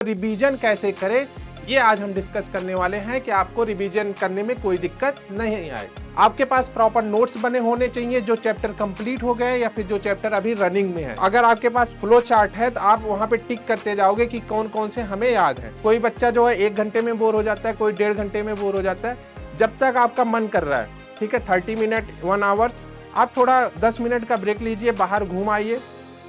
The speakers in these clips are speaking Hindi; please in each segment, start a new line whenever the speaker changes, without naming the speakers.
रिवीजन कैसे करें ये आज हम डिस्कस करने वाले हैं कि आपको रिवीजन करने में कोई दिक्कत नहीं आए। आपके पास प्रॉपर नोट्स बने होने चाहिए जो चैप्टर कंप्लीट हो गए या फिर जो चैप्टर अभी रनिंग में है। अगर आपके पास फ्लो चार्ट है तो आप वहां पे टिक करते जाओगे कि कौन कौन से हमें याद है। कोई बच्चा जो है 1 घंटे में बोर हो जाता है, कोई 1.5 घंटे में बोर हो जाता है। जब तक आपका मन कर रहा है, ठीक है, 30 मिनट 1 आवर्स, आप थोड़ा 10 मिनट का ब्रेक लीजिए, बाहर घूम आइए,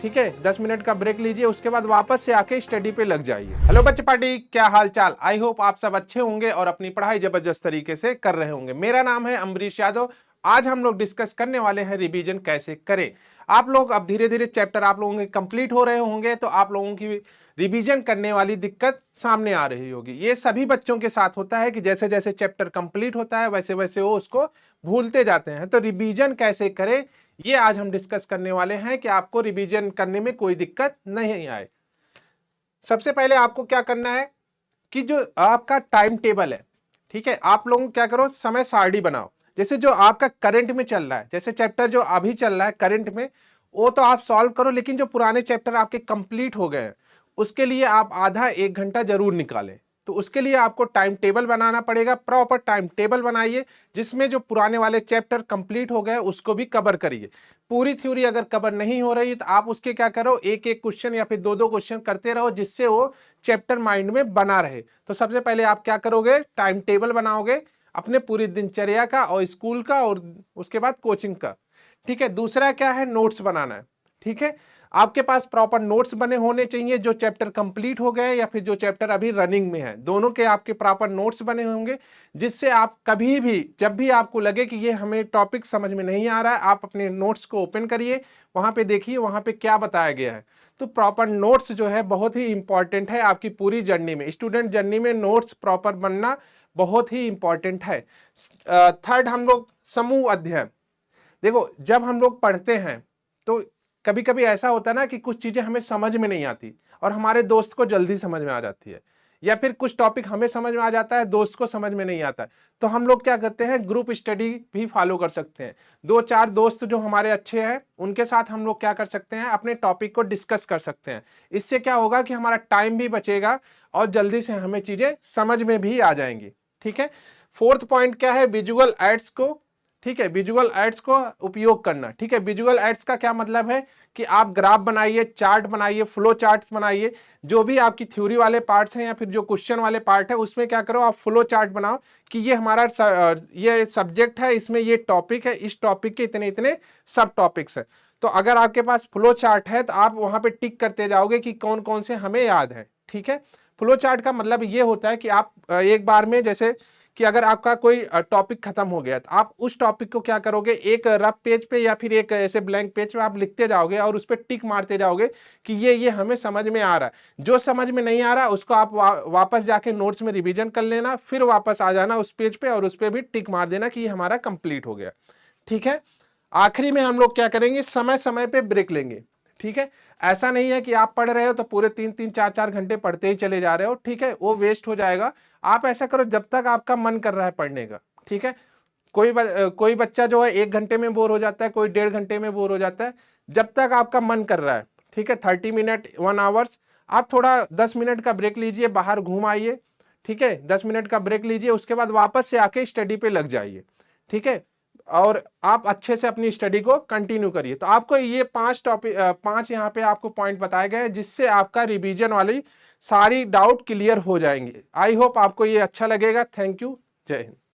ठीक है, 10 मिनट का ब्रेक लीजिए, उसके बाद वापस से आके स्टडी पे लग जाइए। हेलो बच्चे पार्टी, क्या हाल चाल। आई होप आप सब अच्छे होंगे और अपनी पढ़ाई जबरदस्त तरीके से कर रहे होंगे। मेरा नाम है अम्बरीश यादव। आज हम लोग डिस्कस करने वाले हैं रिवीजन कैसे करें। आप लोग अब धीरे धीरे चैप्टर आप लोगों के कंप्लीट हो रहे होंगे तो आप लोगों की रिवीजन करने वाली दिक्कत सामने आ रही होगी। ये सभी बच्चों के साथ होता है कि जैसे जैसे चैप्टर कंप्लीट होता है वैसे वैसे वो उसको भूलते जाते हैं। तो रिवीजन कैसे करें ये आज हम डिस्कस करने वाले हैं कि आपको रिवीजन करने में कोई दिक्कत नहीं आए। सबसे पहले आपको क्या करना है कि जो आपका टाइम टेबल है, ठीक है, आप लोग क्या करो, समय सारणी बनाओ। जैसे जो आपका करंट में चल रहा है, जैसे चैप्टर जो अभी चल रहा है करंट में, वो तो आप सॉल्व करो, लेकिन जो पुराने चैप्टर आपके कंप्लीट हो गए हैं उसके लिए आप आधा 1 घंटा जरूर निकालें। तो उसके लिए आपको टाइम टेबल बनाना पड़ेगा। प्रॉपर टाइम टेबल बनाइए जिसमें जो पुराने वाले चैप्टर कंप्लीट हो गए उसको भी कवर करिए। पूरी थ्योरी अगर कवर नहीं हो रही तो आप उसके क्या करो, एक एक क्वेश्चन या फिर दो दो क्वेश्चन करते रहो जिससे वो चैप्टर माइंड में बना रहे। तो सबसे पहले आप क्या करोगे, टाइम टेबल बनाओगे अपने पूरी दिनचर्या का और स्कूल का और उसके बाद कोचिंग का, ठीक है। दूसरा क्या है, नोट्स बनाना है, ठीक है। आपके पास प्रॉपर नोट्स बने होने चाहिए जो चैप्टर कंप्लीट हो गए या फिर जो चैप्टर अभी रनिंग में है, दोनों के आपके प्रॉपर नोट्स बने होंगे जिससे आप कभी भी जब भी आपको लगे कि ये हमें टॉपिक समझ में नहीं आ रहा है, आप अपने नोट्स को ओपन करिए, वहां पे देखिए वहां पे क्या बताया गया है। तो प्रॉपर नोट्स जो है बहुत ही इंपॉर्टेंट है आपकी पूरी जर्नी में। स्टूडेंट जर्नी में नोट्स प्रॉपर बनना बहुत ही इंपॉर्टेंट है। थर्ड, हम लोग समूह अध्ययन। देखो जब हम लोग पढ़ते हैं तो कभी कभी ऐसा होता है ना कि कुछ चीजें हमें समझ में नहीं आती और हमारे दोस्त को जल्दी समझ में आ जाती है, या फिर कुछ टॉपिक हमें समझ में आ जाता है दोस्त को समझ में नहीं आता है। तो हम लोग क्या करते हैं, ग्रुप स्टडी भी फॉलो कर सकते हैं। 2-4 दोस्त जो हमारे अच्छे हैं उनके साथ हम लोग क्या कर सकते हैं, अपने टॉपिक को डिस्कस कर सकते हैं। इससे क्या होगा कि हमारा टाइम भी बचेगा और जल्दी से हमें चीजें समझ में भी आ जाएंगी, ठीक है। फोर्थ पॉइंट क्या है, विजुअल एड्स को, ठीक है, विजुअल एड्स को उपयोग करना, ठीक है। विजुअल एड्स का क्या मतलब है कि आप ग्राफ बनाइए, चार्ट बनाइए, फ्लो चार्ट्स बनाइए। जो भी आपकी थ्योरी वाले पार्ट्स हैं या फिर जो क्वेश्चन वाले पार्ट है उसमें क्या करो, आप फ्लो चार्ट बनाओ कि ये हमारा ये सब्जेक्ट है, इसमें ये टॉपिक है, इस टॉपिक के इतने इतने सब टॉपिक्स है। तो अगर आपके पास फ्लो चार्ट है तो आप वहां पे टिक करते जाओगे कि कौन कौन से हमें याद है, ठीक है। फ्लो चार्ट का मतलब ये होता है कि आप एक बार में, जैसे कि अगर आपका कोई टॉपिक खत्म हो गया तो आप उस टॉपिक को क्या करोगे, एक रफ पेज पे या फिर एक ऐसे ब्लैंक पेज पे आप लिखते जाओगे और उस पर टिक मारते जाओगे कि ये हमें समझ में आ रहा है। जो समझ में नहीं आ रहा उसको आप वापस जाके नोट्स में रिवीजन कर लेना, फिर वापस आ जाना उस पेज पे और उस पर भी टिक मार देना कि ये हमारा कंप्लीट हो गया, ठीक है। आखिरी में हम लोग क्या करेंगे, समय समय पे ब्रेक लेंगे, ठीक है। ऐसा नहीं है कि आप पढ़ रहे हो तो पूरे 3-3 4-4 घंटे पढ़ते ही चले जा रहे हो, ठीक है, वो वेस्ट हो जाएगा। आप ऐसा करो जब तक आपका मन कर रहा है पढ़ने का, ठीक है। कोई बच्चा जो है 1 घंटे में बोर हो जाता है, कोई 1.5 घंटे में बोर हो जाता है। जब तक आपका मन कर रहा है, ठीक है, 30 मिनट 1 आवर्स, आप थोड़ा 10 मिनट का ब्रेक लीजिए, बाहर घूम आइए, ठीक है, 10 मिनट का ब्रेक लीजिए, उसके बाद वापस से आके स्टडी पे लग जाइए, ठीक है। और आप अच्छे से अपनी स्टडी को कंटिन्यू करिए। तो आपको ये 5 टॉपिक 5 यहाँ पे आपको पॉइंट बताए गए हैं जिससे आपका रिवीजन वाली सारी डाउट क्लियर हो जाएंगे। आई होप आपको ये अच्छा लगेगा। थैंक यू, जय हिंद।